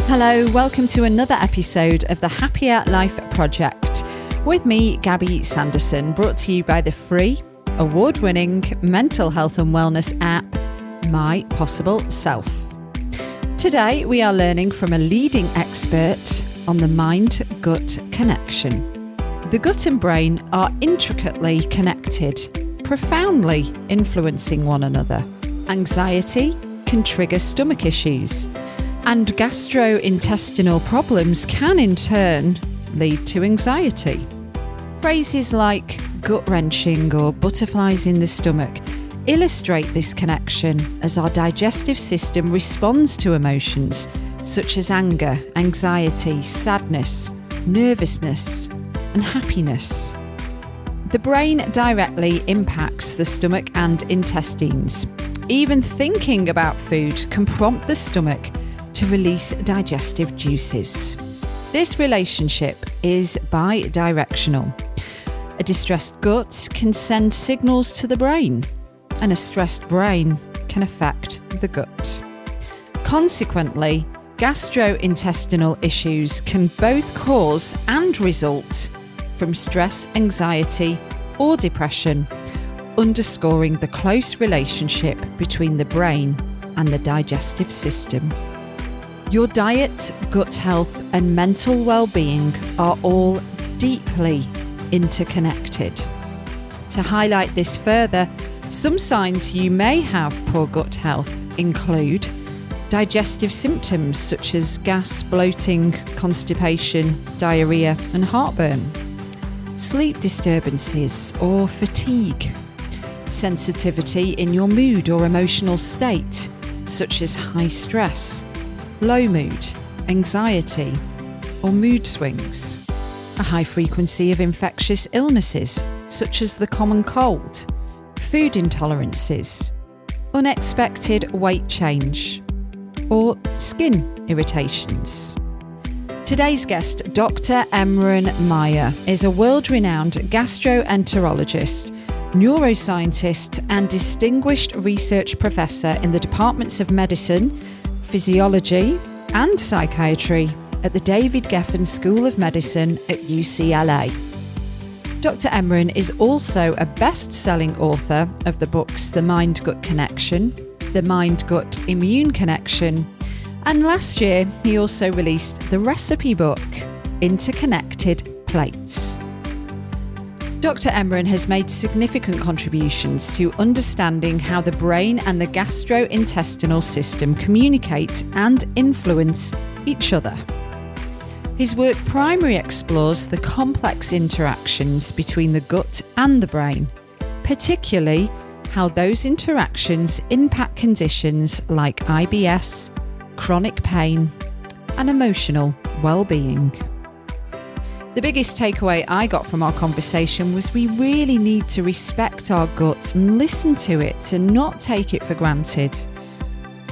Hello, welcome to another episode of the Happier Life Project. With me, Gabby Sanderson, brought to you by the free, award-winning mental health and wellness app, My Possible Self. Today, we are learning from a leading expert on the mind-gut connection. The gut and brain are intricately connected, profoundly influencing one another. Anxiety can trigger stomach issues, and gastrointestinal problems can in turn lead to anxiety. Phrases like gut-wrenching or butterflies in the stomach illustrate this connection as our digestive system responds to emotions such as anger, anxiety, sadness, nervousness, and happiness. The brain directly impacts the stomach and intestines. Even thinking about food can prompt the stomach to release digestive juices. This relationship is bi-directional. A distressed gut can send signals to the brain, and a stressed brain can affect the gut. Consequently, gastrointestinal issues can both cause and result from stress, anxiety, or depression, underscoring the close relationship between the brain and the digestive system. Your diet, gut health, and mental well-being are all deeply interconnected. To highlight this further, some signs you may have poor gut health include digestive symptoms such as gas, bloating, constipation, diarrhea, and heartburn, sleep disturbances or fatigue, sensitivity in your mood or emotional state, such as high stress, low mood, anxiety, or mood swings, a high frequency of infectious illnesses, such as the common cold, food intolerances, unexpected weight change, or skin irritations. Today's guest, Dr. Emeran Meyer, is a world-renowned gastroenterologist, neuroscientist, and distinguished research professor in the departments of medicine, physiology, and psychiatry at the David Geffen School of Medicine at UCLA. Dr. Emeran is also a best-selling author of the books The Mind-Gut Connection, The Mind-Gut Immune Connection, and last year he also released the recipe book, Interconnected Plates. Dr. Emeran has made significant contributions to understanding how the brain and the gastrointestinal system communicate and influence each other. His work primarily explores the complex interactions between the gut and the brain, particularly how those interactions impact conditions like IBS, chronic pain, and emotional well-being. The biggest takeaway I got from our conversation was we really need to respect our gut and listen to it and not take it for granted.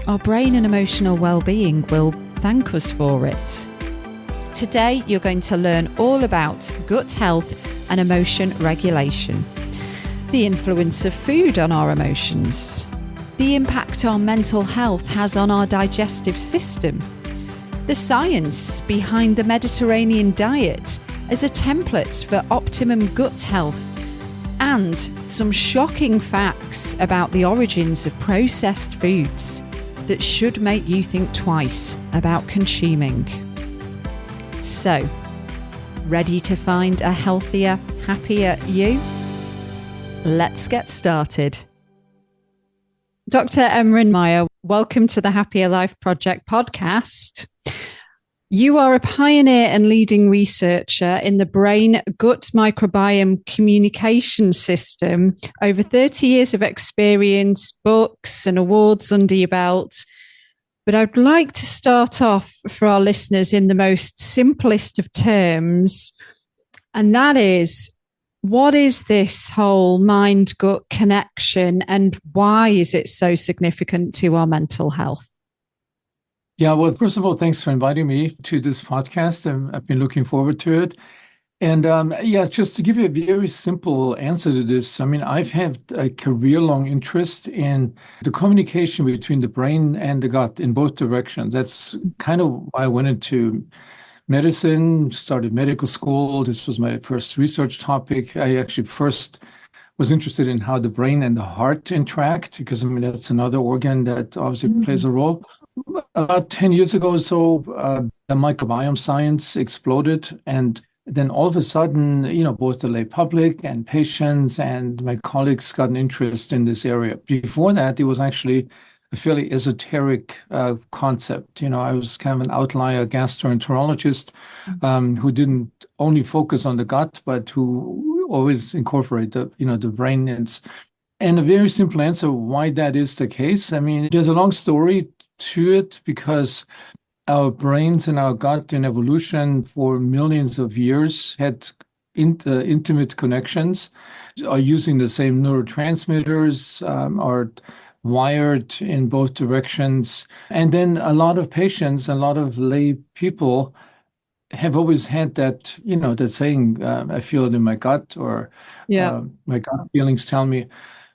Our brain and emotional well-being will thank us for it. Today, you're going to learn all about gut health and emotion regulation, the influence of food on our emotions, the impact our mental health has on our digestive system, the science behind the Mediterranean diet as a template for optimum gut health, and some shocking facts about the origins of processed foods that should make you think twice about consuming. So, ready to find a healthier, happier you? Let's get started. Dr. Emeran Meyer, welcome to the Happier Life Project podcast. You are a pioneer and leading researcher in the brain-gut microbiome communication system, over 30 years of experience, books and awards under your belt. But I'd like to start off for our listeners in the most simplest of terms, and that is, what is this whole mind-gut connection and why is it so significant to our mental health? Yeah, well, first of all, thanks for inviting me to this podcast. I've been looking forward to it. And yeah, just to give you a very simple answer to this, I mean, I've had a career-long interest in the communication between the brain and the gut in both directions. That's kind of why I went into medicine, started medical school. This was my first research topic. I actually first was interested in how the brain and the heart interact, because I mean, that's another organ that obviously plays Mm. a role. About 10 years ago or so, the microbiome science exploded. And then all of a sudden, both the lay public and patients and my colleagues got an interest in this area. Before that, it was actually a fairly esoteric concept. I was kind of an outlier gastroenterologist who didn't only focus on the gut, but who always incorporate the brain. And a very simple answer why that is the case. I mean, there's a long story to it because our brains and our gut in evolution for millions of years had intimate connections, are using the same neurotransmitters, are wired in both directions. And then a lot of patients, a lot of lay people have always had that, that saying, I feel it in my gut, or Yeah. my gut feelings tell me.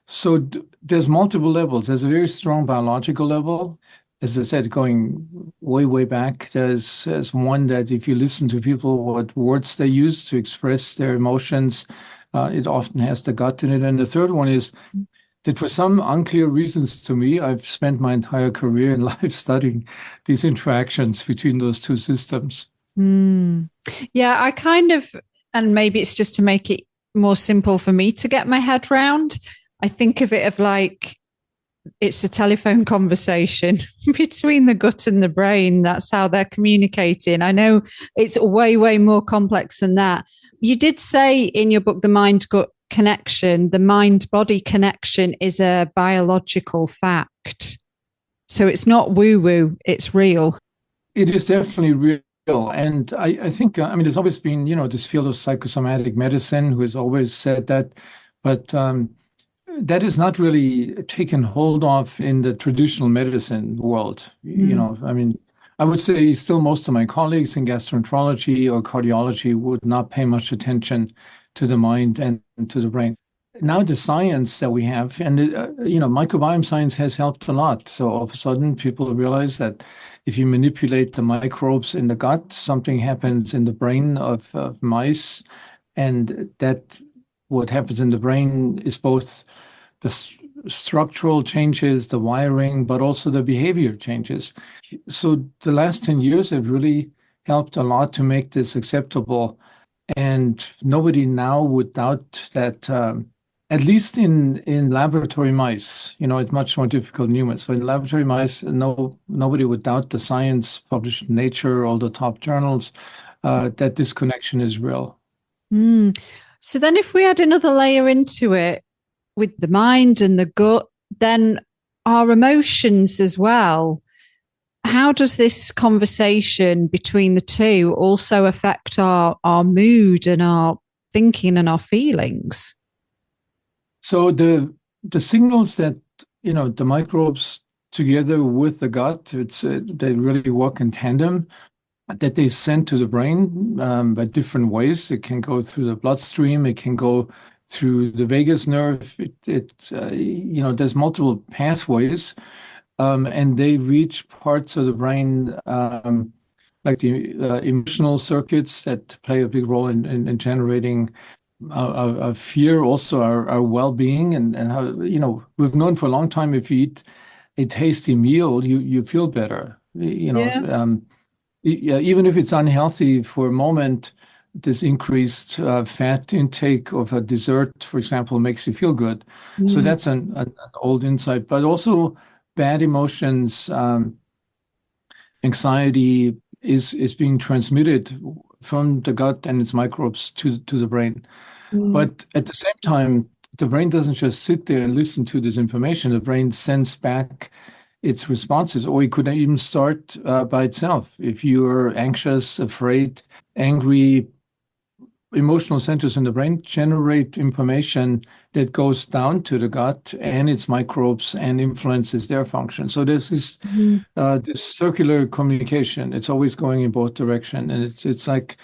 So there's multiple levels. There's a very strong biological level. As I said, going way, way back, there's one that if you listen to people, what words they use to express their emotions, it often has the gut in it. And the third one is that for some unclear reasons to me, I've spent my entire career in life studying these interactions between those two systems. Mm. Yeah, I kind of, and maybe it's just to make it more simple for me to get my head round. I think of it of like it's a telephone conversation between the gut and the brain. That's how they're communicating. I know it's way, way more complex than that. You did say in your book, The Mind Gut Connection, the mind body connection is a biological fact. So it's not woo woo, it's real. It is definitely real. And I think, I mean, there's always been, this field of psychosomatic medicine who has always said that, but that is not really taken hold of in the traditional medicine world. Mm. I mean, I would say still most of my colleagues in gastroenterology or cardiology would not pay much attention to the mind and to the brain. Now the science that we have, and microbiome science has helped a lot. So all of a sudden, people realize that if you manipulate the microbes in the gut, something happens in the brain of mice, and that what happens in the brain is both the structural changes, the wiring, but also the behavior changes. So the last 10 years have really helped a lot to make this acceptable. And nobody now would doubt that, at least in laboratory mice, it's much more difficult in humans. So in laboratory mice, nobody would doubt the science published in Nature, all the top journals, that this connection is real. Mm. So then, if we add another layer into it with the mind and the gut, then our emotions as well. How does this conversation between the two also affect our mood and our thinking and our feelings? So the signals that the microbes together with the gut, they really work in tandem. That they send to the brain by different ways. It can go through the bloodstream. It can go through the vagus nerve. There's multiple pathways, and they reach parts of the brain like the emotional circuits that play a big role in generating our fear, also our well-being, and how we've known for a long time if you eat a tasty meal, you feel better. Yeah. Yeah, even if it's unhealthy for a moment, this increased fat intake of a dessert, for example, makes you feel good. So Mm. that's an old insight. But also bad emotions, anxiety is being transmitted from the gut and its microbes to the brain. Mm. But at the same time, the brain doesn't just sit there and listen to this information. The brain sends back its responses, or it could even start by itself. If you're anxious, afraid, angry, emotional centers in the brain generate information that goes down to the gut and its microbes and influences their function. So Mm. this circular communication. It's always going in both direction, and it's like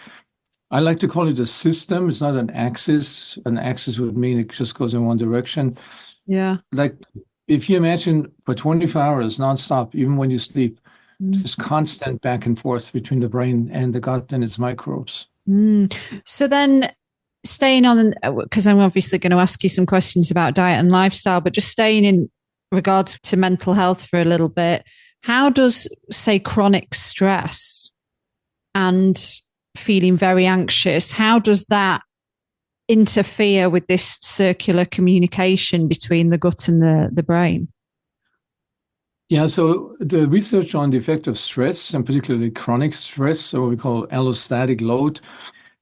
I like to call it a system. It's not an axis. An axis would mean it just goes in one direction. Yeah. Like if you imagine for 24 hours nonstop, even when you sleep, Mm. just constant back and forth between the brain and the gut and its microbes. Mm. So then staying on, because I'm obviously going to ask you some questions about diet and lifestyle, but just staying in regards to mental health for a little bit, how does, say, chronic stress and feeling very anxious, how does that interfere with this circular communication between the gut and the brain? Yeah, so the research on the effect of stress, and particularly chronic stress, or what we call allostatic load,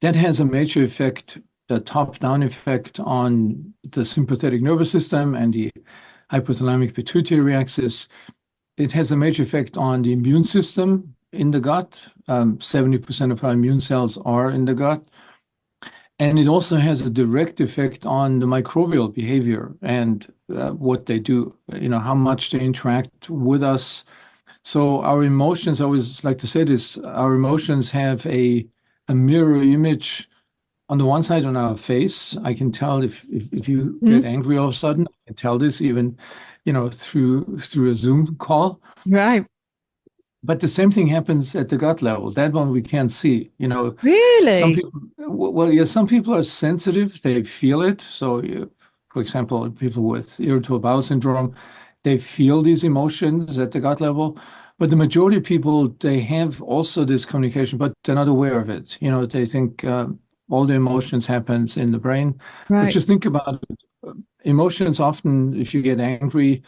that has a major effect, the top-down effect on the sympathetic nervous system and the hypothalamic pituitary axis. It has a major effect on the immune system in the gut. 70% of our immune cells are in the gut. And it also has a direct effect on the microbial behavior and what they do, how much they interact with us. So our emotions, I always like to say this, our emotions have a mirror image on the one side on our face. I can tell if you get angry all of a sudden, I can tell this even, through a Zoom call. Right. But the same thing happens at the gut level. That one we can't see. Some Really? people, well, yeah, some people are sensitive. They feel it. So, for example, people with irritable bowel syndrome, they feel these emotions at the gut level. But the majority of people, they have also this communication, but they're not aware of it. They think all the emotions happens in the brain. But Right. just think about it. Emotions often, if you get angry,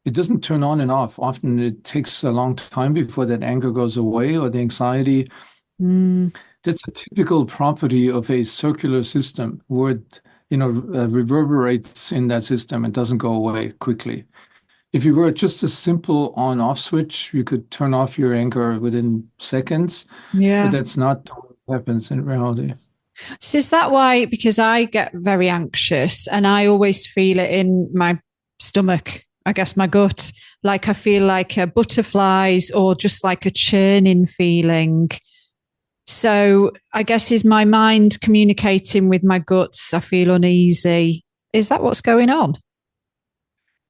it doesn't turn on and off. Often it takes a long time before that anger goes away or the anxiety. Mm. That's a typical property of a circular system where it, reverberates in that system and doesn't go away quickly. If you were just a simple on-off switch, you could turn off your anger within seconds, but Yeah. that's not what happens in reality. So is that why? Because I get very anxious and I always feel it in my stomach, I guess my gut. Like I feel like butterflies or just like a churning feeling. So I guess is my mind communicating with my guts? I feel uneasy. Is that what's going on?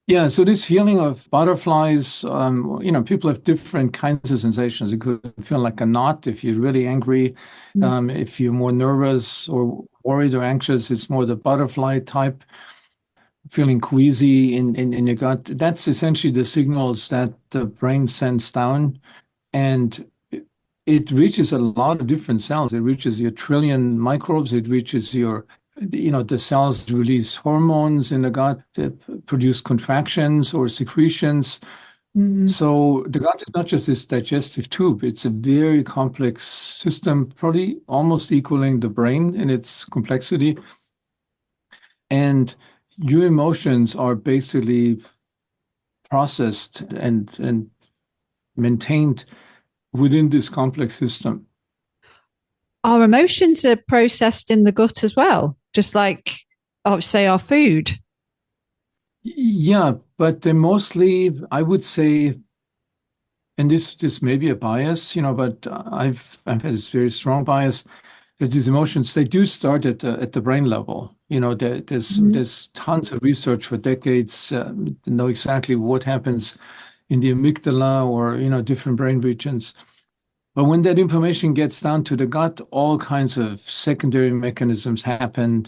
Yeah, so this feeling of butterflies, people have different kinds of sensations. It could feel like a knot if you're really angry. Mm. If you're more nervous or worried or anxious, it's more the butterfly type, feeling queasy in your gut. That's essentially the signals that the brain sends down. And it reaches a lot of different cells. It reaches your trillion microbes. It reaches the cells release hormones in the gut that produce contractions or secretions. Mm. So the gut is not just this digestive tube. It's a very complex system, probably almost equaling the brain in its complexity. And your emotions are basically processed and maintained within this complex system. Our emotions are processed in the gut as well, just like, oh, say, our food. Yeah, but they mostly, I would say, and this may be a bias, but I've had this very strong bias that these emotions they do start at the brain level. Mm. There's tons of research for decades to know exactly what happens in the amygdala or different brain regions. But when that information gets down to the gut, all kinds of secondary mechanisms happen.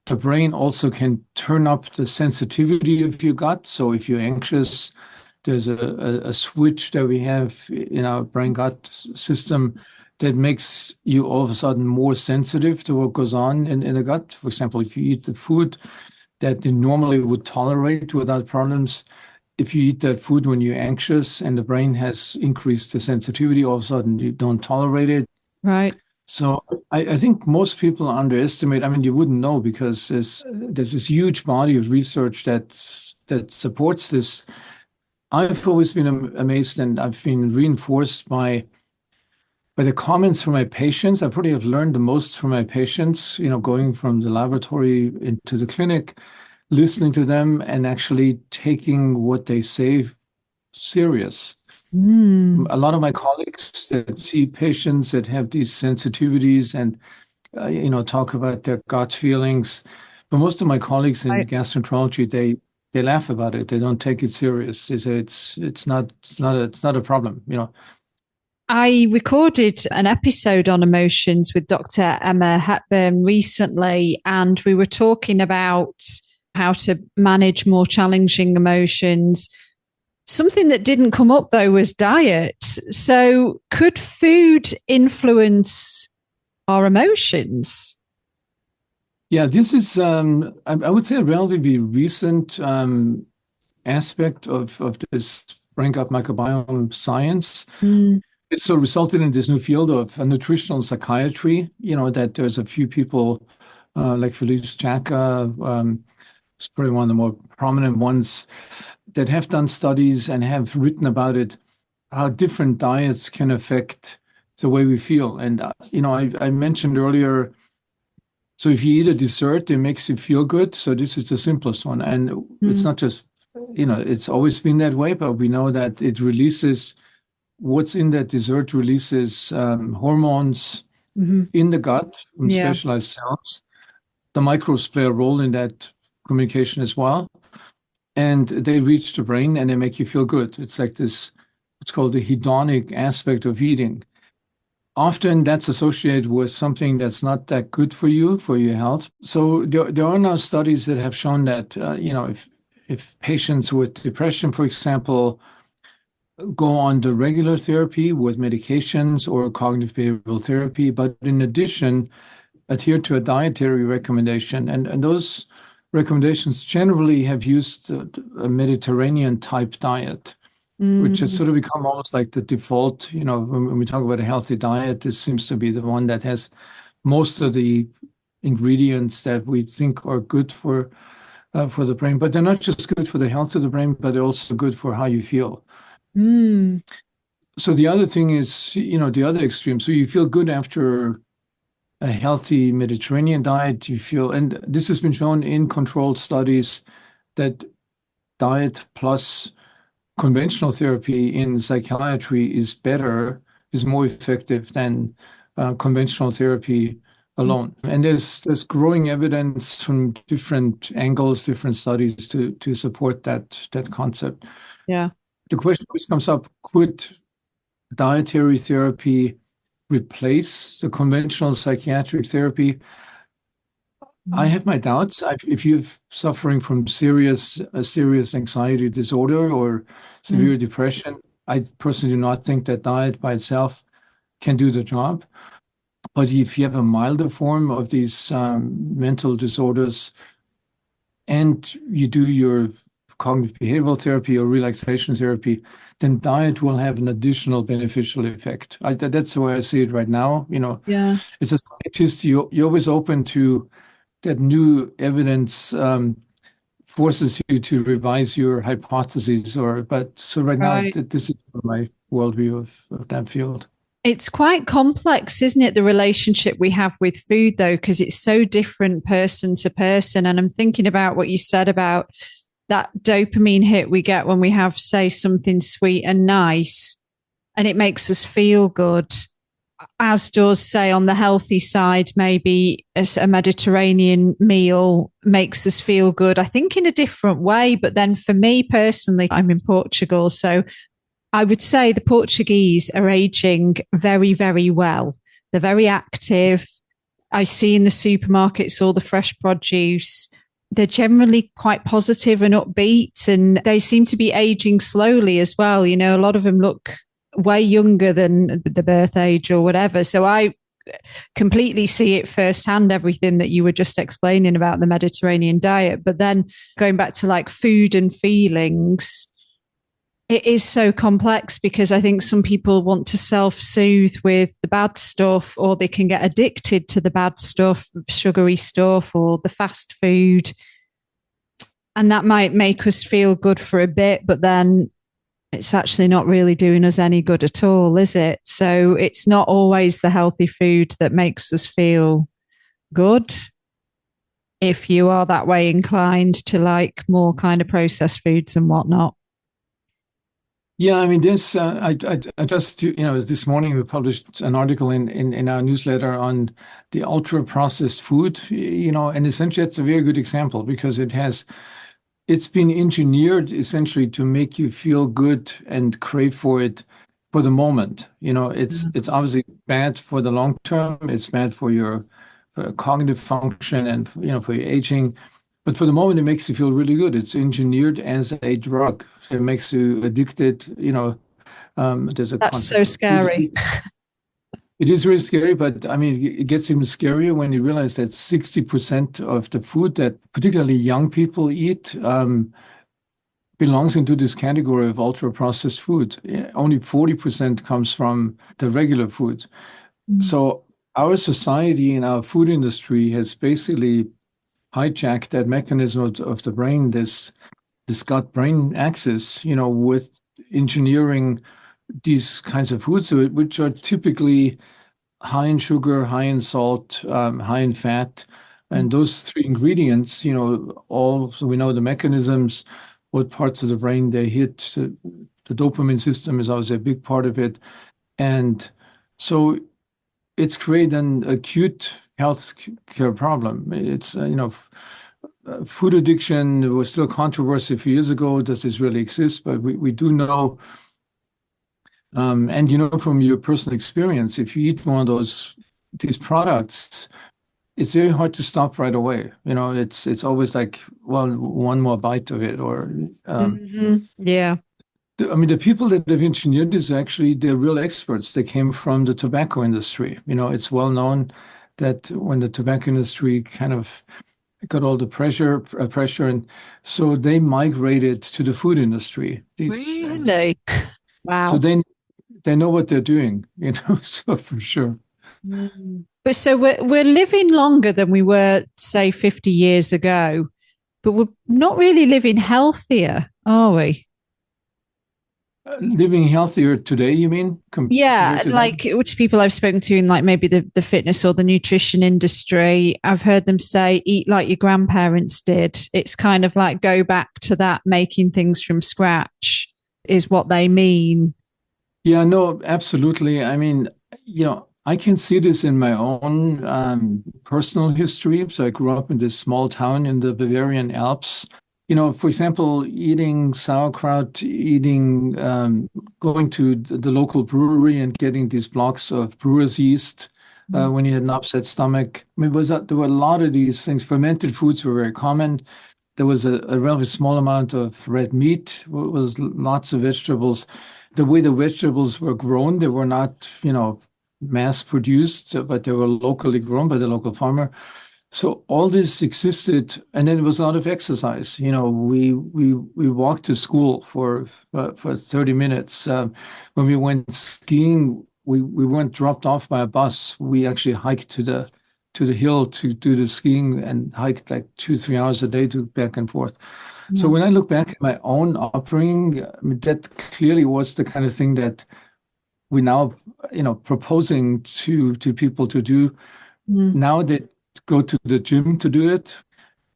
The brain also can turn up the sensitivity of your gut. So if you're anxious, there's a switch that we have in our brain gut system that makes you all of a sudden more sensitive to what goes on in the gut. For example, if you eat the food that you normally would tolerate without problems, if you eat that food when you're anxious and the brain has increased the sensitivity, all of a sudden you don't tolerate it. Right. So I think most people underestimate. I mean, you wouldn't know because there's this huge body of research that supports this. I've always been amazed, and I've been reinforced by the comments from my patients. I probably have learned the most from my patients. Going from the laboratory into the clinic, listening to them, and actually taking what they say serious. Mm. A lot of my colleagues that see patients that have these sensitivities and talk about their gut feelings. But most of my colleagues in I, gastroenterology, they laugh about it. They don't take it serious. They say it's not a problem. I recorded an episode on emotions with Dr. Emma Hepburn recently, and we were talking about how to manage more challenging emotions. Something that didn't come up though was diet. So, could food influence our emotions? Yeah, this is I would say a relatively recent aspect of this brain gut microbiome science. Mm, It so resulted in this new field of nutritional psychiatry. That there's a few people like Felice Jacka, who's probably one of the more prominent ones, that have done studies and have written about it, how different diets can affect the way we feel. And I mentioned earlier, so if you eat a dessert, it makes you feel good. So this is the simplest one. And it's mm, not just, it's always been that way, but we know that it releases what's in that dessert releases hormones mhm. in the gut from Yeah. specialized cells. The microbes play a role in that communication as well. And they reach the brain and they make you feel good. It's like this, it's called the hedonic aspect of eating. Often that's associated with something that's not that good for your health. So there are now studies that have shown that, if patients with depression, for example, go on the regular therapy with medications or cognitive behavioral therapy, but in addition, adhere to a dietary recommendation. And those recommendations generally have used a Mediterranean type diet, which has Mm, sort of become almost like the default. When we talk about a healthy diet, this seems to be the one that has most of the ingredients that we think are good for the brain. But they're not just good for the health of the brain, but they're also good for how you feel. mm, So the other thing is, the other extreme. So you feel good after a healthy Mediterranean diet. You feel, and this has been shown in controlled studies, that diet plus conventional therapy in psychiatry is more effective than conventional therapy alone. And there's growing evidence from different angles, different studies to support that concept. yeah. The question always comes up: could dietary therapy replace the conventional psychiatric therapy? I Mm, have my doubts. If you're suffering from a serious anxiety disorder or mm, severe depression, I personally do not think that diet by itself can do the job. But if you have a milder form of these mental disorders and you do your cognitive behavioral therapy or relaxation therapy, then diet will have an additional beneficial effect. That's the way I see it right now. yeah. As a scientist, you're always open to that new evidence forces you to revise your hypotheses. But so right now, Right. this is my worldview of that field. It's quite complex, isn't it? The relationship we have with food, though, because it's so different person to person. And I'm thinking about what you said about that dopamine hit we get when we have, say, something sweet and nice, and it makes us feel good. As does, say, on the healthy side, maybe a Mediterranean meal makes us feel good, I think, in a different way. But then for me personally, I'm in Portugal. So I would say the Portuguese are aging very, very well. They're very active. I see in the supermarkets all the fresh produce. They're generally quite positive and upbeat, and they seem to be aging slowly as well. A lot of them look way younger than the birth age or whatever. So I completely see it firsthand, everything that you were just explaining about the Mediterranean diet. But then going back to like food and feelings, it is so complex because I think some people want to self-soothe with the bad stuff, or they can get addicted to the bad stuff, sugary stuff, or the fast food. And that might make us feel good for a bit, but then it's actually not really doing us any good at all, is it? So it's not always the healthy food that makes us feel good. If you are that way inclined to like more kind of processed foods and whatnot. Yeah, I mean, this, I just, this morning we published an article in our newsletter on the ultra processed food, and essentially it's a very good example because it's been engineered essentially to make you feel good and crave for it for the moment. It's obviously bad for the long term. It's bad for your for cognitive function and for your aging. But for the moment, it makes you feel really good. It's engineered as a drug. So it makes you addicted. There's a That's concept so of food. scary. It is really scary, but I mean, it gets even scarier when you realize that 60% of the food that particularly young people eat belongs into this category of ultra processed food. Only 40% comes from the regular food. Mm. So our society and our food industry has basically hijacked that mechanism of the brain, this gut-brain axis, with engineering these kinds of foods, which are typically high in sugar, high in salt, high in fat. And those three ingredients, all so we know the mechanisms, what parts of the brain they hit. The dopamine system is always a big part of it. And so it's created an acute health care problem. It's, food addiction was still controversy a few years ago. Does this really exist? But we do know, and from your personal experience, if you eat one of these products, it's very hard to stop right away. It's always like, well, one more bite of it, or Yeah. I mean, the people that have engineered this actually, they're real experts. They came from the tobacco industry. It's well known that when the tobacco industry kind of got all the pressure, and so they migrated to the food industry. Really? So Wow. they know what they're doing, so for sure. But so we're living longer than we were, say, 50 years ago, but we're not really living healthier, are we? Living healthier today, you mean, compared Yeah, to like then? which people I've spoken to in like maybe the fitness or the nutrition industry, I've heard them say, eat like your grandparents did. It's kind of like go back to that making things from scratch is what they mean. Yeah, no, absolutely. I mean, I can see this in my own personal history. So I grew up in this small town in the Bavarian Alps. For example, eating sauerkraut, going to the local brewery and getting these blocks of brewer's yeast when you had an upset stomach. I mean, there were a lot of these things. Fermented foods were very common. There was a relatively small amount of red meat, was lots of vegetables. The way the vegetables were grown, they were not, mass produced, but they were locally grown by the local farmer. So all this existed, and then it was a lot of exercise. We walked to school for 30 minutes. When we went skiing, we weren't dropped off by a bus. We actually hiked to the hill to do the skiing and hiked like 2, 3 hours a day to back and forth. So when I look back at my own upbringing, I mean, that clearly was the kind of thing that we now, proposing to people to do. Mm. Now they go to the gym to do it,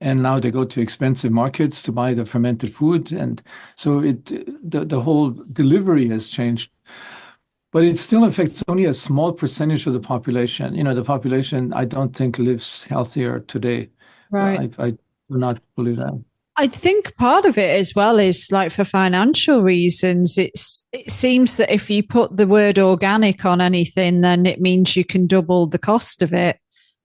and now they go to expensive markets to buy the fermented food, and so the whole delivery has changed. But it still affects only a small percentage of the population. The population, I don't think, lives healthier today. Right. I do not believe that. I think part of it as well is like for financial reasons. It seems that if you put the word organic on anything, then it means you can double the cost of it.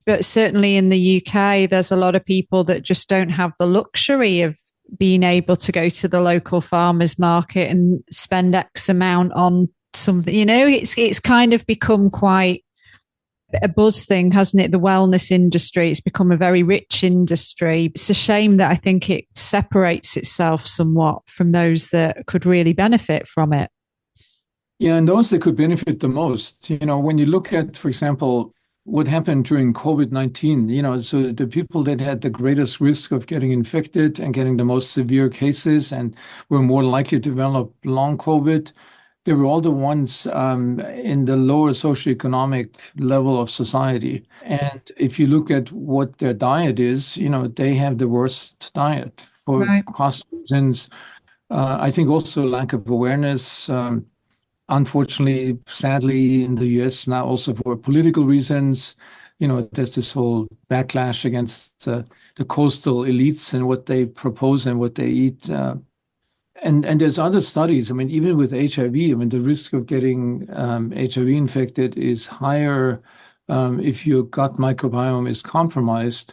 But certainly in the UK, there's a lot of people that just don't have the luxury of being able to go to the local farmers market and spend X amount on something. It's kind of become quite a buzz thing, hasn't it? The wellness industry, it's become a very rich industry. It's a shame that I think it separates itself somewhat from those that could really benefit from it. Yeah, and those that could benefit the most. When you look at, for example, what happened during COVID-19, so the people that had the greatest risk of getting infected and getting the most severe cases and were more likely to develop long COVID, they were all the ones in the lower socioeconomic level of society. And if you look at what their diet is, they have the worst diet for Right. cost reasons. I think also lack of awareness. Unfortunately, sadly, in the US now, also for political reasons, there's this whole backlash against the coastal elites and what they propose and what they eat. And there's other studies. I mean, even with HIV, I mean, the risk of getting HIV infected is higher if your gut microbiome is compromised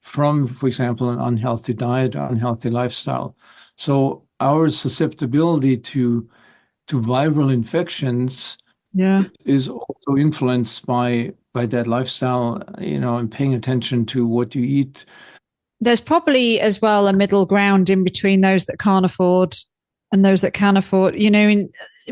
from, for example, an unhealthy diet or unhealthy lifestyle. So our susceptibility to viral infections is also influenced by that lifestyle, and paying attention to what you eat. There's probably as well a middle ground in between those that can't afford and those that can afford, in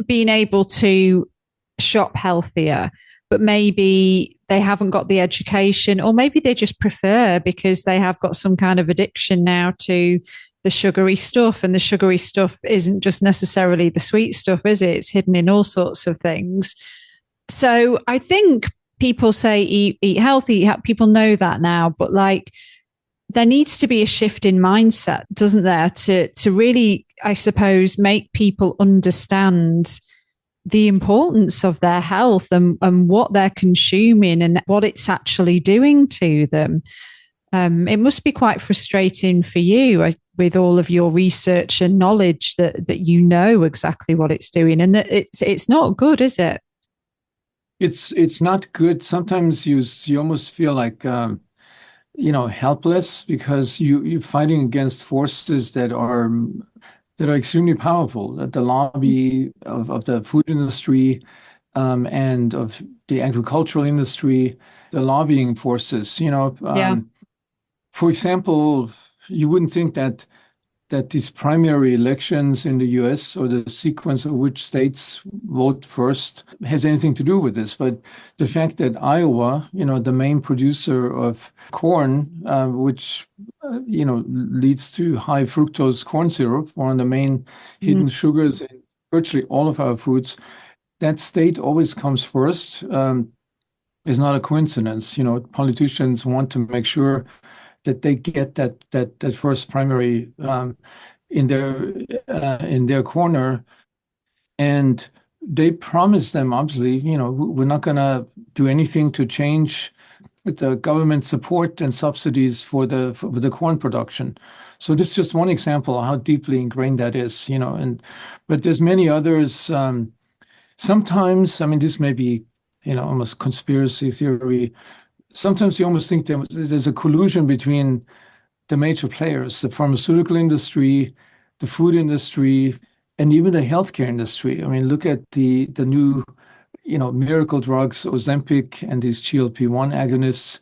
being able to shop healthier, but maybe they haven't got the education, or maybe they just prefer because they have got some kind of addiction now to the sugary stuff, and the sugary stuff isn't just necessarily the sweet stuff, is it? It's hidden in all sorts of things. So I think people say eat healthy. People know that now, but there needs to be a shift in mindset, doesn't there, to really, I suppose, make people understand the importance of their health and what they're consuming and what it's actually doing to them. It must be quite frustrating for you with all of your research and knowledge that you know exactly what it's doing, and that it's not good, is it? It's not good. Sometimes you almost feel like helpless because you're fighting against forces that are extremely powerful. The lobby of the food industry and of the agricultural industry, the lobbying forces. For example, you wouldn't think that these primary elections in the US, or the sequence of which states vote first, has anything to do with this. But the fact that Iowa, the main producer of corn, which, leads to high fructose corn syrup, one of the main hidden sugars in virtually all of our foods, that state always comes first, is not a coincidence. Politicians want to make sure that they get that first primary in their corner, and they promise them, obviously, we're not going to do anything to change the government support and subsidies for the corn production. So this is just one example of how deeply ingrained that is, but there's many others. Sometimes, I mean, this may be, almost conspiracy theory. Sometimes you almost think there's a collusion between the major players, the pharmaceutical industry, the food industry, and even the healthcare industry. I mean, look at the new, miracle drugs, Ozempic, and these GLP-1 agonists.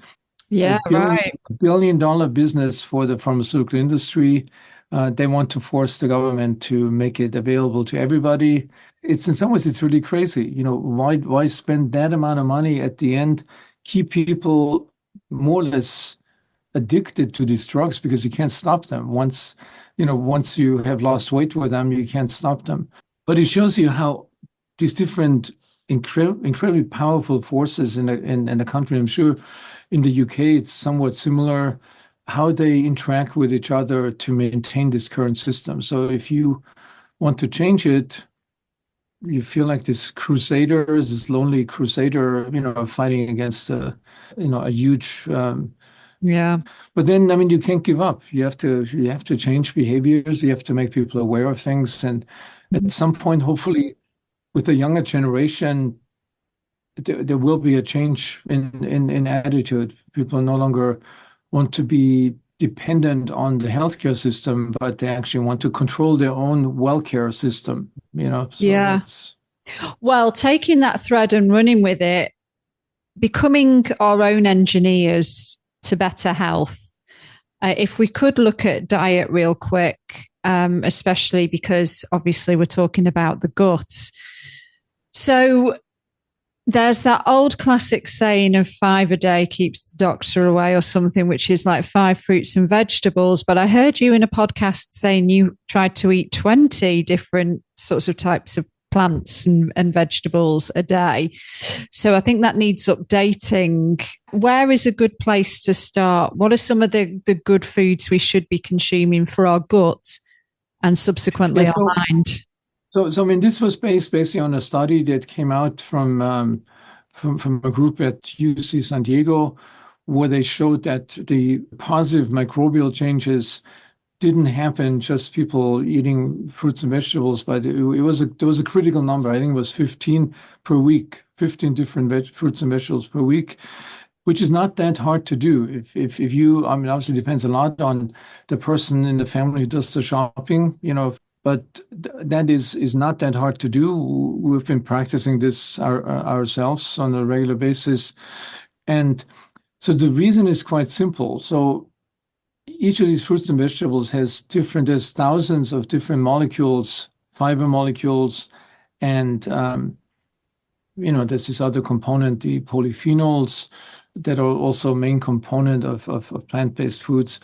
Yeah, right. $1 billion business for the pharmaceutical industry. They want to force the government to make it available to everybody. It's in some ways, it's really crazy. Why spend that amount of money at the end? Keep people more or less addicted to these drugs because you can't stop them. Once you have lost weight with them, you can't stop them. But it shows you how these different incredibly powerful forces in the country, I'm sure in the UK it's somewhat similar, how they interact with each other to maintain this current system. So if you want to change it, you feel like this lonely crusader, fighting against a huge. But then, I mean, you can't give up. You have to change behaviors. You have to make people aware of things, and at some point, hopefully, with the younger generation, there will be a change in attitude. People no longer want to be dependent on the healthcare system, but they actually want to control their own welfare system, So well, taking that thread and running with it, becoming our own engineers to better health. If we could look at diet real quick, especially because obviously we're talking about the gut. So there's that old classic saying of 5 a day keeps the doctor away, or something, which is like 5 fruits and vegetables. But I heard you in a podcast saying you tried to eat 20 different sorts of types of plants and vegetables a day. So I think that needs updating. Where is a good place to start? What are some of the good foods we should be consuming for our guts and subsequently Yeah, aligned. I mean, this was based basically on a study that came out from a group at UC San Diego, where they showed that the positive microbial changes didn't happen just people eating fruits and vegetables, but there was a critical number. I think it was 15 per week, 15 different fruits and vegetables per week, which is not that hard to do. If you, I mean, obviously it depends a lot on the person in the family who does the shopping, but that is not that hard to do. We've been practicing this ourselves on a regular basis. And so the reason is quite simple. So each of these fruits and vegetables there's thousands of different molecules, fiber molecules, and there's this other component, the polyphenols, that are also a main component of plant-based foods.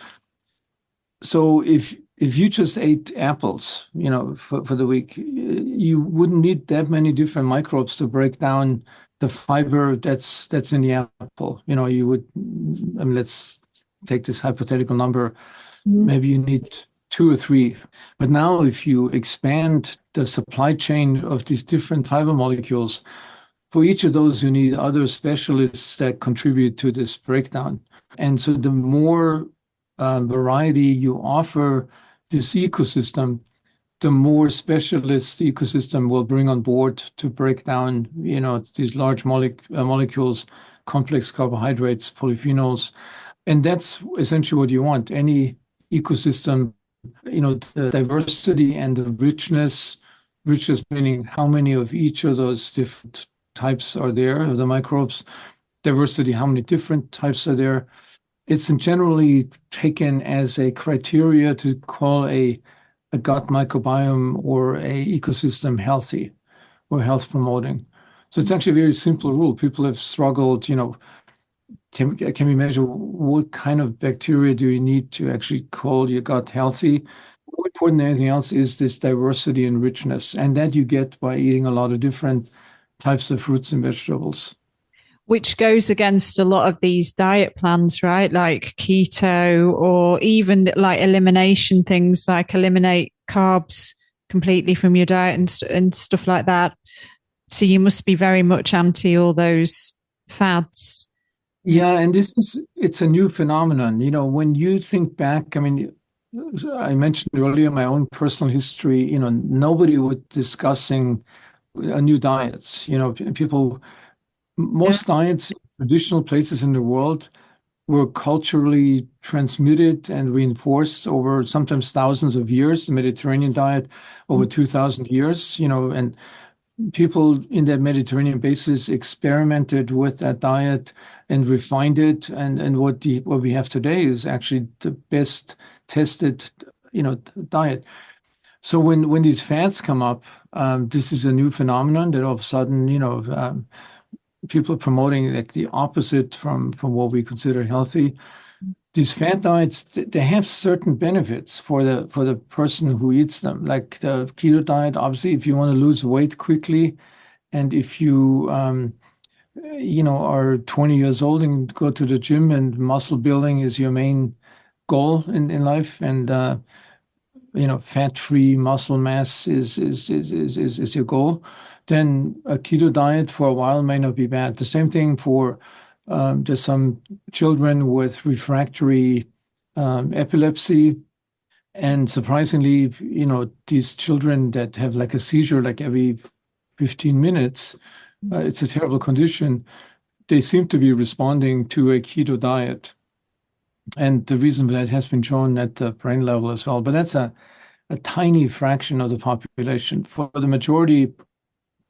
So if you just ate apples, for the week, you wouldn't need that many different microbes to break down the fiber that's in the apple. You would, I mean, let's take this hypothetical number. Maybe you need 2 or 3. But now if you expand the supply chain of these different fiber molecules, for each of those, you need other specialists that contribute to this breakdown. And so the more variety you offer this ecosystem, the more specialists the ecosystem will bring on board to break down, these large molecules, complex carbohydrates, polyphenols. And that's essentially what you want. Any ecosystem, the diversity and the richness meaning how many of each of those different types are there of the microbes, diversity, how many different types are there. It's generally taken as a criteria to call a gut microbiome or a ecosystem healthy or health promoting. So it's actually a very simple rule. People have struggled, can we measure what kind of bacteria do you need to actually call your gut healthy? More important than anything else is this diversity and richness, and that you get by eating a lot of different types of fruits and vegetables. Which goes against a lot of these diet plans, right? Like keto, or even like elimination things, like eliminate carbs completely from your diet and stuff like that. So you must be very much anti all those fads. Yeah, and it's a new phenomenon. When you think back, I mean, I mentioned earlier my own personal history, nobody was discussing new diets. Most diets in traditional places in the world were culturally transmitted and reinforced over sometimes thousands of years. The Mediterranean diet over 2,000 years, and people in that Mediterranean basis experimented with that diet and refined it. And what we have today is actually the best tested, diet. So when these fads come up, this is a new phenomenon that all of a sudden, people are promoting like the opposite from what we consider healthy. These fat diets, they have certain benefits for the person who eats them. Like the keto diet, obviously, if you want to lose weight quickly, and if you are 20 years old and go to the gym and muscle building is your main goal in life, and fat-free muscle mass is your goal, then a keto diet for a while may not be bad. The same thing for there's some children with refractory epilepsy, and surprisingly, these children that have like a seizure like every 15 minutes, it's a terrible condition. They seem to be responding to a keto diet. And the reason for that has been shown at the brain level as well. But that's a tiny fraction of the population. For the majority,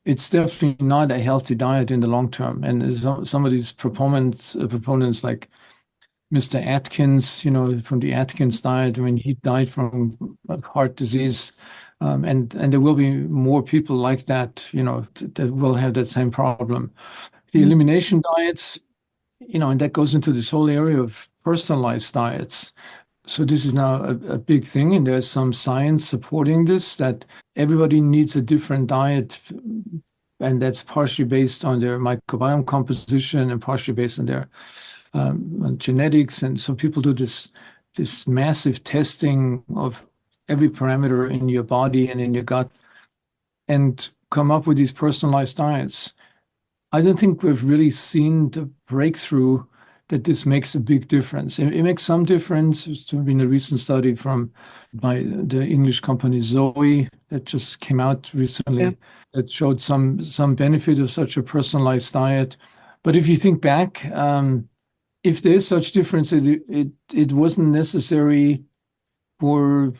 it's definitely not a healthy diet in the long term. And some of these proponents like Mr. Atkins, from the Atkins diet, I mean, he died from heart disease. And there will be more people like that, that will have that same problem. The elimination diets, and that goes into this whole area of personalized diets. So this is now a big thing, and there's some science supporting this, that everybody needs a different diet, and that's partially based on their microbiome composition and partially based on their on genetics. And so people do this massive testing of every parameter in your body and in your gut and come up with these personalized diets. I don't think we've really seen the breakthrough that this makes a big difference. It makes some difference. There's been a recent study by the English company Zoe that just came out Yeah. recently that showed some benefit of such a personalized diet. But if you think back, if there's such differences, it wasn't necessary for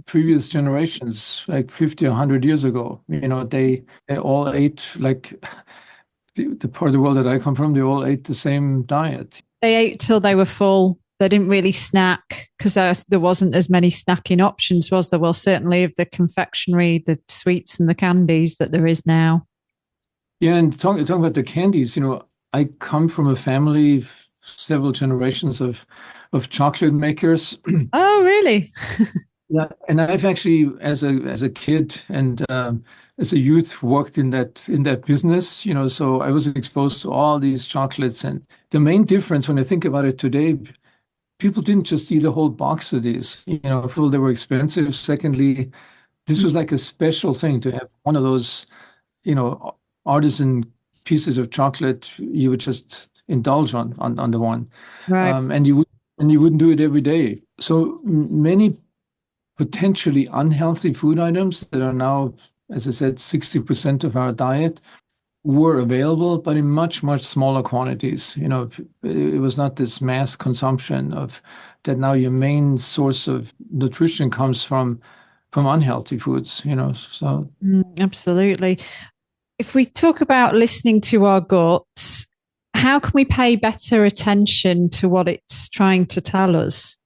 previous generations, like 50, 100 years ago. They all ate like the part of the world that I come from, they all ate the same diet. They ate till they were full. They didn't really snack because there wasn't as many snacking options, was there? Well, certainly of the confectionery, the sweets and the candies that there is now. Yeah, and talking about the candies, I come from a family, several generations of chocolate makers. Oh, really? Yeah, and I've actually, as a kid and as a youth, worked in that business. So I was exposed to all these chocolates. And the main difference, when I think about it today, people didn't just eat a whole box of these. First of all, they were expensive. Secondly, this was like a special thing to have one of those, artisan pieces of chocolate you would just indulge on the one, Right. and you wouldn't do it every day. So many potentially unhealthy food items that are now, as I said, 60% of our diet were available, but in much, much smaller quantities. It was not this mass consumption of that. Now your main source of nutrition comes from unhealthy foods, so. Absolutely. If we talk about listening to our guts, how can we pay better attention to what it's trying to tell us?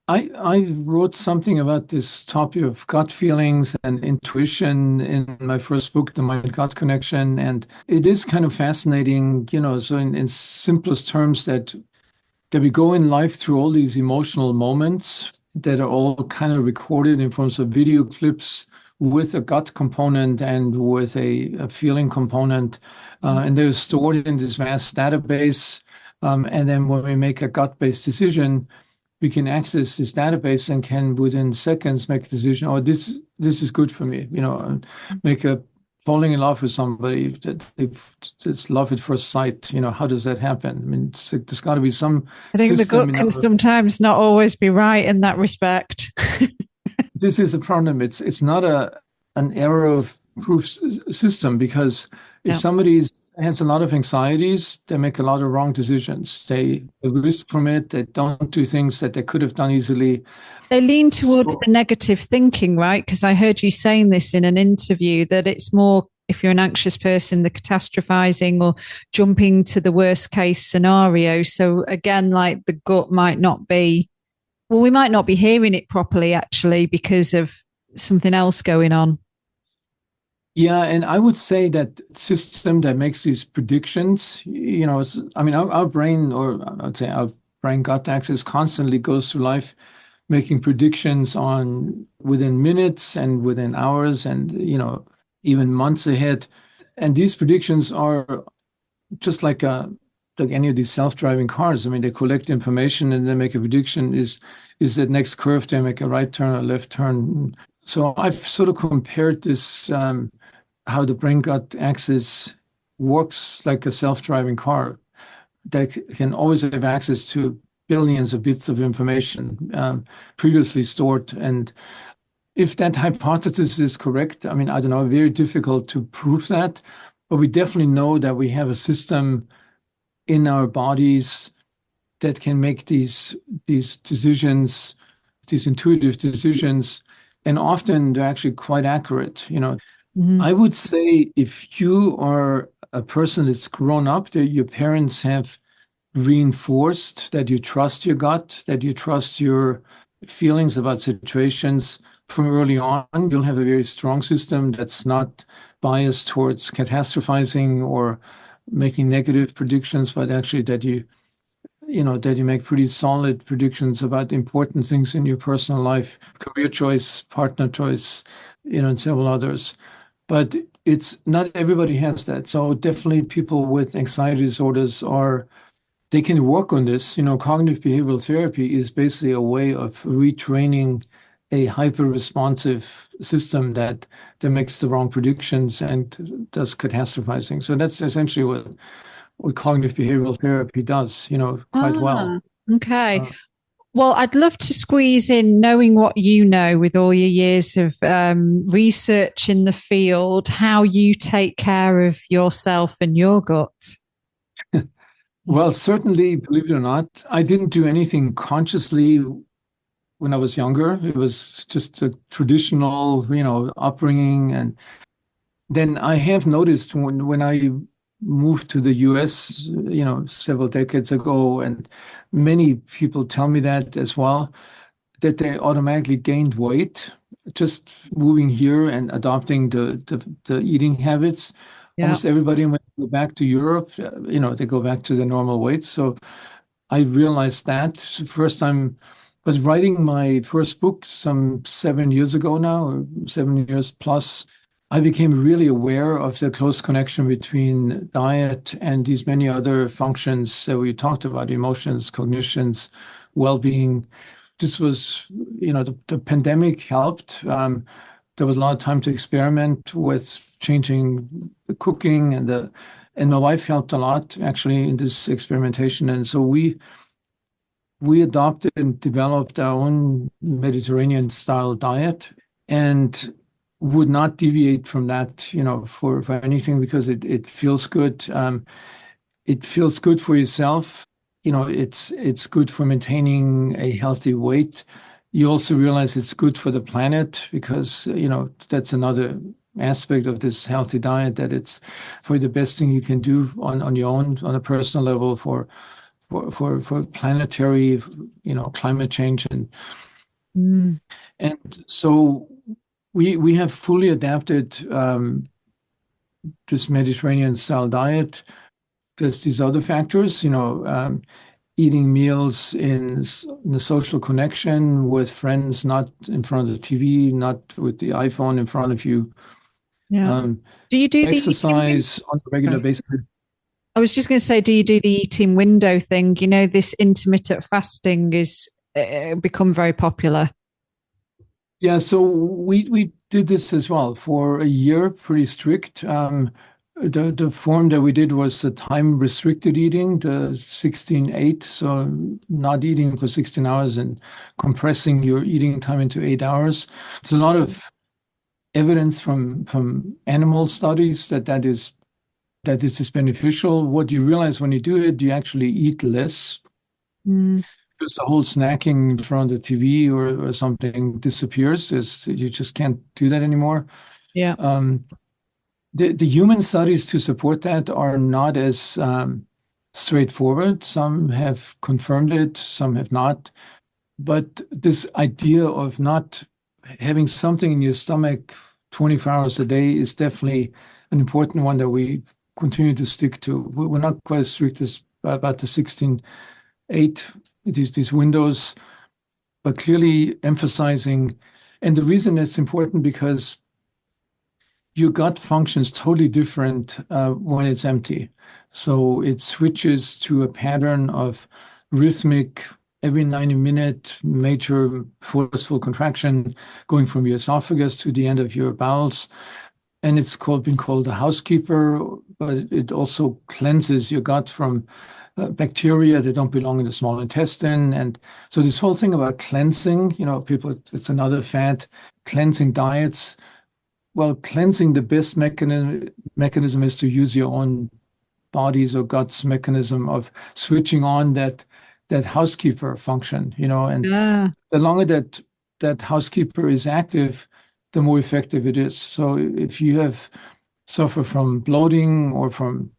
I wrote something about this topic of gut feelings and intuition in my first book, The Mind-Gut Connection. And it is kind of fascinating, so in simplest terms that we go in life through all these emotional moments that are all kind of recorded in forms of video clips with a gut component and with a feeling component. And they're stored in this vast database. And then when we make a gut-based decision, we can access this database and can within seconds make a decision. Oh, this is good for me. And make a falling in love with somebody that they've just love at first sight. How does that happen? I mean, there's got to be some I think the system. gut can sometimes not always be right in that respect. This is a problem. It's not an error of proof system, because if somebody has a lot of anxieties, they make a lot of wrong decisions. They risk from it. They don't do things that they could have done easily. They lean towards the negative thinking, right? Because I heard you saying this in an interview, that it's more, if you're an anxious person, the catastrophizing or jumping to the worst case scenario. So again, like the gut might not be, well, we might not be hearing it properly actually because of something else going on. Yeah, and I would say that system that makes these predictions, I mean, our brain, or I'd say our brain gut axis, constantly goes through life making predictions on within minutes and within hours and, even months ahead. And these predictions are just like any of these self-driving cars. I mean, they collect information and then make a prediction. Is that next curve they make a right turn or left turn? So I've sort of compared this, how the brain-gut axis works like a self-driving car that can always have access to billions of bits of information previously stored. And if that hypothesis is correct, I mean, I don't know, very difficult to prove that, but we definitely know that we have a system in our bodies that can make these decisions, these intuitive decisions, and often they're actually quite accurate. I would say if you are a person that's grown up, that your parents have reinforced that you trust your gut, that you trust your feelings about situations from early on, you'll have a very strong system that's not biased towards catastrophizing or making negative predictions, but actually that you make pretty solid predictions about important things in your personal life, career choice, partner choice, and several others. But it's not everybody has that. So definitely people with anxiety disorders they can work on this. Cognitive behavioral therapy is basically a way of retraining a hyper-responsive system that makes the wrong predictions and does catastrophizing. So that's essentially what cognitive behavioral therapy does, quite well. Ah, okay. Uh, Well, I'd love to squeeze in, knowing what you know with all your years of research in the field, how you take care of yourself and your gut. well, certainly, believe it or not, I didn't do anything consciously when I was younger. It was just a traditional, upbringing. And then I have noticed when I moved to the US, several decades ago, and many people tell me that as well, that they automatically gained weight just moving here and adopting the eating habits. Yeah. Almost everybody, when they go back to Europe, they go back to their normal weight. So I realized that first time I was writing my first book some 7 years ago now, or 7 years plus. I became really aware of the close connection between diet and these many other functions that we talked about: emotions, cognitions, well-being. This was, the pandemic helped. There was a lot of time to experiment with changing the cooking, and my wife helped a lot actually in this experimentation. And so we adopted and developed our own Mediterranean style diet and would not deviate from that, for anything, because it feels good. It feels good for yourself. It's good for maintaining a healthy weight. You also realize it's good for the planet because, that's another aspect of this healthy diet, that it's for the best thing you can do on your own, on a personal level, for planetary, climate change. Mm. And so we have fully adapted this Mediterranean style diet. There's these other factors, eating meals in a social connection with friends, not in front of the TV, not with the iPhone in front of you. Yeah. Um, Do you do the eating Exercise on a regular window? basis. I was just going to say, do you do the eating window thing? This intermittent fasting is become very popular. Yeah, so we did this as well for a year, pretty strict. The form that we did was the time restricted eating, the 16/8, so not eating for 16 hours and compressing your eating time into 8 hours. There's a lot of evidence from animal studies that this is beneficial. What you realize when you do it, you actually eat less Mm. because the whole snacking in front of the TV or something disappears. You just can't do that anymore. Yeah. The human studies to support that are not as straightforward. Some have confirmed it, some have not. But this idea of not having something in your stomach 24 hours a day is definitely an important one that we continue to stick to. We're not quite as strict as about the 16/8, these windows, but clearly emphasizing. And the reason it's important because your gut functions totally different when it's empty. So it switches to a pattern of rhythmic, every 90-minute major forceful contraction going from your esophagus to the end of your bowels. And it's been called a housekeeper, but it also cleanses your gut from bacteria that don't belong in the small intestine. And so this whole thing about cleansing, people, it's another fad, cleansing diets. Well, cleansing, the best mechanism is to use your own body's or gut's mechanism of switching on that housekeeper function, and Yeah. the longer that housekeeper is active, the more effective it is. So if you suffer from bloating or from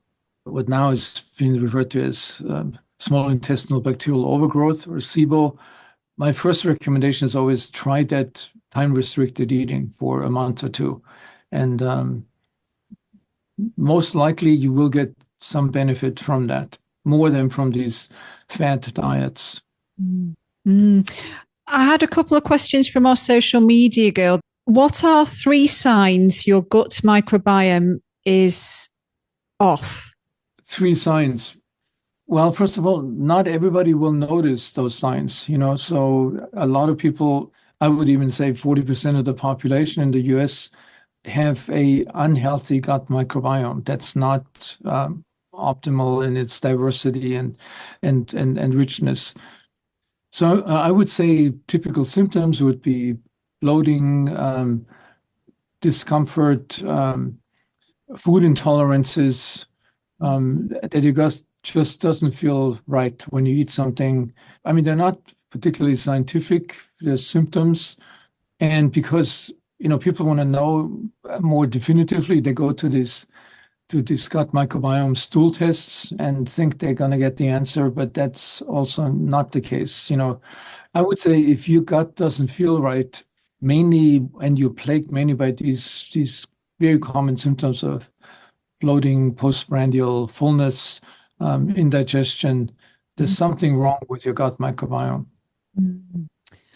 what now is being referred to as small intestinal bacterial overgrowth, or SIBO, my first recommendation is always try that time-restricted eating for a month or two. And most likely you will get some benefit from that, more than from these fad diets. Mm. I had a couple of questions from our social media girl. What are 3 signs your gut microbiome is off? 3 signs. Well, first of all, not everybody will notice those signs, so a lot of people I would even say 40% of the population in the US have a unhealthy gut microbiome that's not optimal in its diversity and richness. So I would say typical symptoms would be bloating, discomfort, food intolerances, that you just doesn't feel right when you eat something. I mean, they're not particularly scientific, they're symptoms. And because, people want to know more definitively, they go to these gut microbiome stool tests and think they're going to get the answer, but that's also not the case. I would say if your gut doesn't feel right, mainly, and you're plagued mainly by these very common symptoms of bloating, postprandial fullness, indigestion, there's something wrong with your gut microbiome.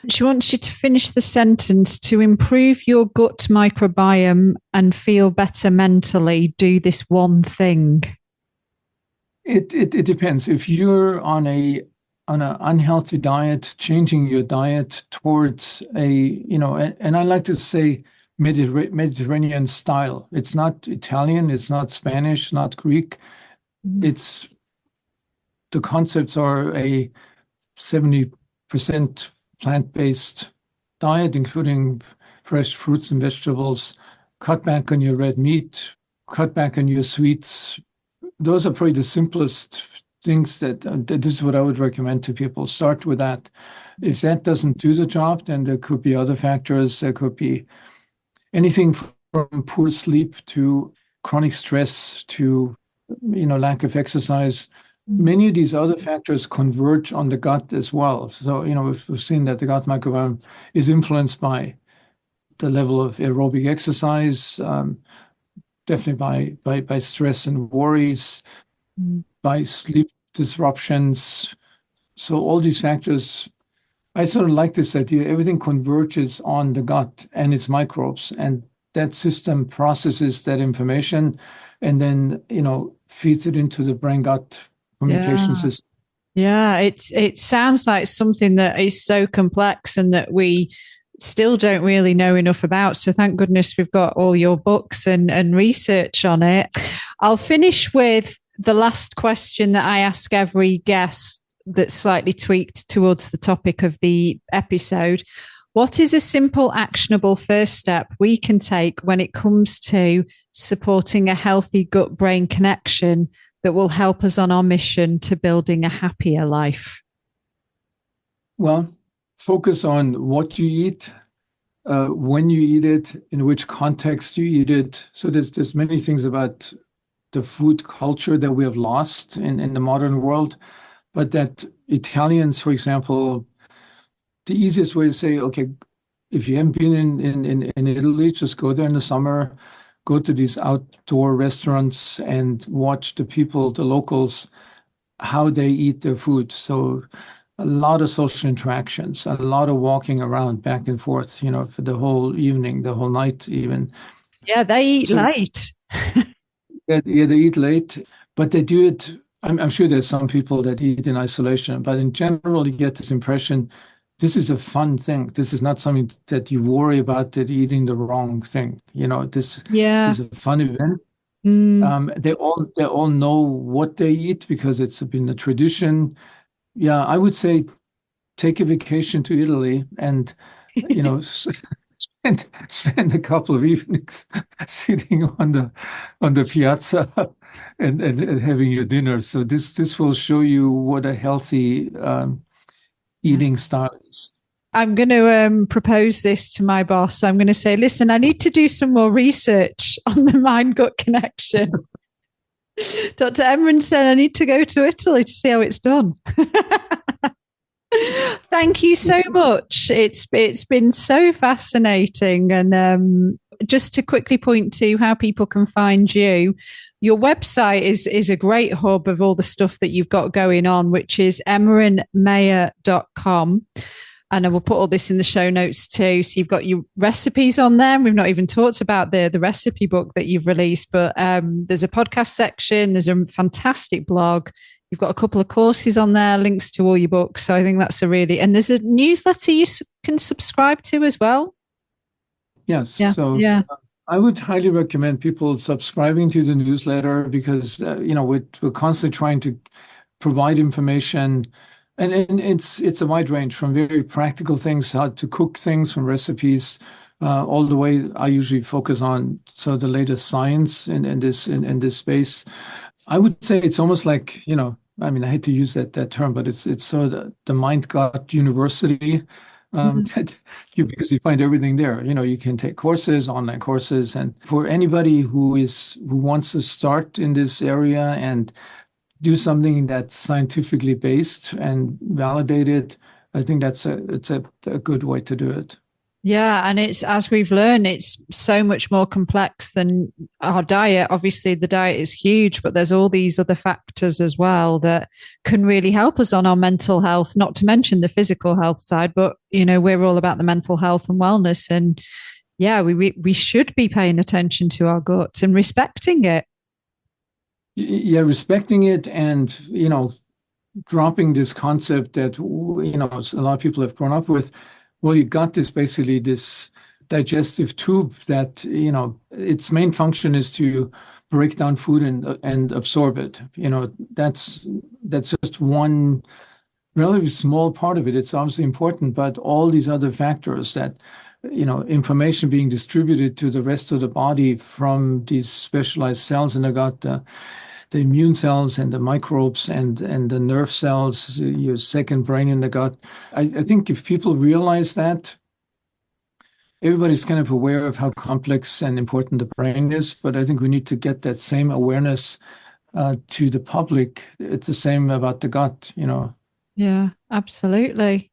She wants you to finish the sentence. To improve your gut microbiome and feel better mentally, do this one thing. It depends. If you're on an unhealthy diet, changing your diet towards and I like to say Mediterranean style. It's not Italian, it's not Spanish, not Greek. It's the concepts are a 70% plant-based diet, including fresh fruits and vegetables, cut back on your red meat, cut back on your sweets. Those are probably the simplest things that this is what I would recommend to people. Start with that. If that doesn't do the job, then there could be other factors. There could be anything from poor sleep to chronic stress to, lack of exercise. Many of these other factors converge on the gut as well. So, we've seen that the gut microbiome is influenced by the level of aerobic exercise, definitely by stress and worries, by sleep disruptions. So all these factors, I sort of like this idea, everything converges on the gut and its microbes, and that system processes that information and then, feeds it into the brain-gut communication system. Yeah, it sounds like something that is so complex and that we still don't really know enough about. So thank goodness we've got all your books and research on it. I'll finish with the last question that I ask every guest that's slightly tweaked towards the topic of the episode. What is a simple, actionable first step we can take when it comes to supporting a healthy gut-brain connection that will help us on our mission to building a happier life? Well, focus on what you eat, when you eat it, in which context you eat it. So there's many things about the food culture that we have lost in the modern world, but that Italians, for example, the easiest way to say, okay, if you haven't been in Italy, just go there in the summer, go to these outdoor restaurants and watch the people, the locals, how they eat their food. So a lot of social interactions, a lot of walking around back and forth, for the whole evening, the whole night even. Yeah, they eat late. They eat late, but they do it. I'm sure there's some people that eat in isolation, but in general, you get this impression this is a fun thing. This is not something that you worry about that eating the wrong thing. This is a fun event. They all know what they eat because it's been a tradition. Yeah, I would say take a vacation to Italy and spend a couple of evenings sitting on the piazza and having your dinner. So this will show you what a healthy eating style is. I'm going to propose this to my boss. I'm going to say, listen, I need to do some more research on the mind-gut connection. Dr. Emeran said I need to go to Italy to see how it's done. Thank you so much. It's been so fascinating. And just to quickly point to how people can find you, your website is a great hub of all the stuff that you've got going on, which is emeranmayer.com. And I will put all this in the show notes too. So you've got your recipes on there. We've not even talked about the recipe book that you've released, but there's a podcast section. There's a fantastic blog. You've got a couple of courses on there, links to all your books. So I think that's and there's a newsletter you can subscribe to as well. Yes. Yeah. So yeah. I would highly recommend people subscribing to the newsletter because, we're constantly trying to provide information. And it's a wide range from very practical things, how to cook things, from recipes, all the way. I usually focus on the latest science in this space. I would say it's almost like, I hate to use that term, but it's sort of the mind-gut university. Because you find everything there. You can take courses, online courses, and for anybody who wants to start in this area and do something that's scientifically based and validated, I think it's a good way to do it. Yeah, and it's, as we've learned, it's so much more complex than our diet. Obviously, the diet is huge, but there's all these other factors as well that can really help us on our mental health, not to mention the physical health side. But, we're all about the mental health and wellness. And yeah, we should be paying attention to our gut and respecting it. Yeah, respecting it and, dropping this concept that, a lot of people have grown up with. Well, you got this digestive tube that, its main function is to break down food and absorb it. That's just one relatively small part of it. It's obviously important, but all these other factors that, information being distributed to the rest of the body from these specialized cells in the gut, the immune cells and the microbes and the nerve cells, your second brain in the gut. I think if people realize that, everybody's kind of aware of how complex and important the brain is, but I think we need to get that same awareness to the public. It's the same about the gut, Yeah, absolutely.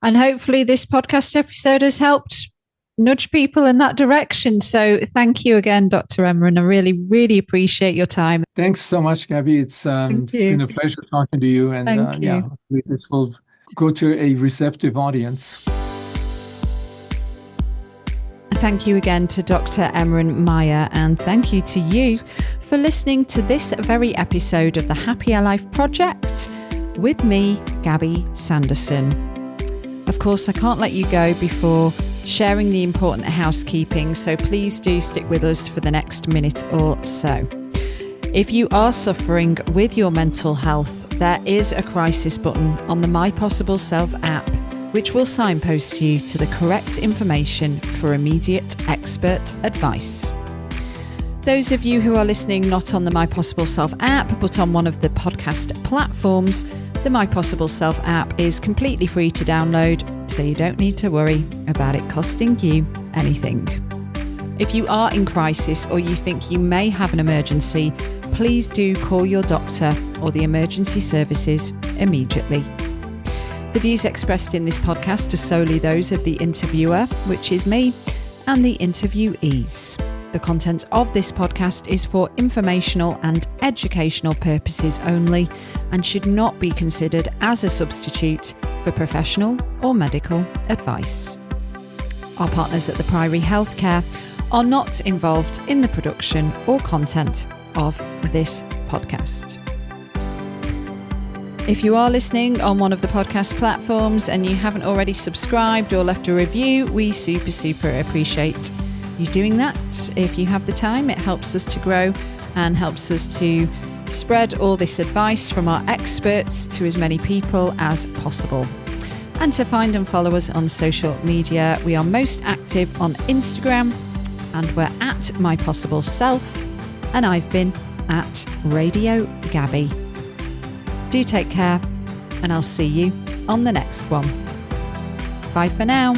And hopefully this podcast episode has helped nudge people in that direction. So thank you again, Dr. Emeran. I really, really appreciate your time. Thanks so much, Gabby. It's been a pleasure talking to you. And yeah, this will go to a receptive audience. Thank you again to Dr. Emeran Meyer, and thank you to you for listening to this very episode of the Happier Life Project with me, Gabby Sanderson. Of course, I can't let you go before sharing the important housekeeping, so please do stick with us for the next minute or so. If you are suffering with your mental health, there is a crisis button on the My Possible Self app, which will signpost you to the correct information for immediate expert advice. Those of you who are listening not on the My Possible Self app, but on one of the podcast platforms, the My Possible Self app is completely free to download, so you don't need to worry about it costing you anything. If you are in crisis or you think you may have an emergency, please do call your doctor or the emergency services immediately. The views expressed in this podcast are solely those of the interviewer, which is me, and the interviewees. The content of this podcast is for informational and educational purposes only and should not be considered as a substitute for professional or medical advice. Our partners at the Priory Healthcare are not involved in the production or content of this podcast. If you are listening on one of the podcast platforms and you haven't already subscribed or left a review, we super appreciate you doing that. If you have the time, it helps us to grow and helps us to spread all this advice from our experts to as many people as possible. And to find and follow us on social media, we are most active on Instagram and we're at My Possible Self, and I've been at Radio Gabby. Do take care, and I'll see you on the next one. Bye for now.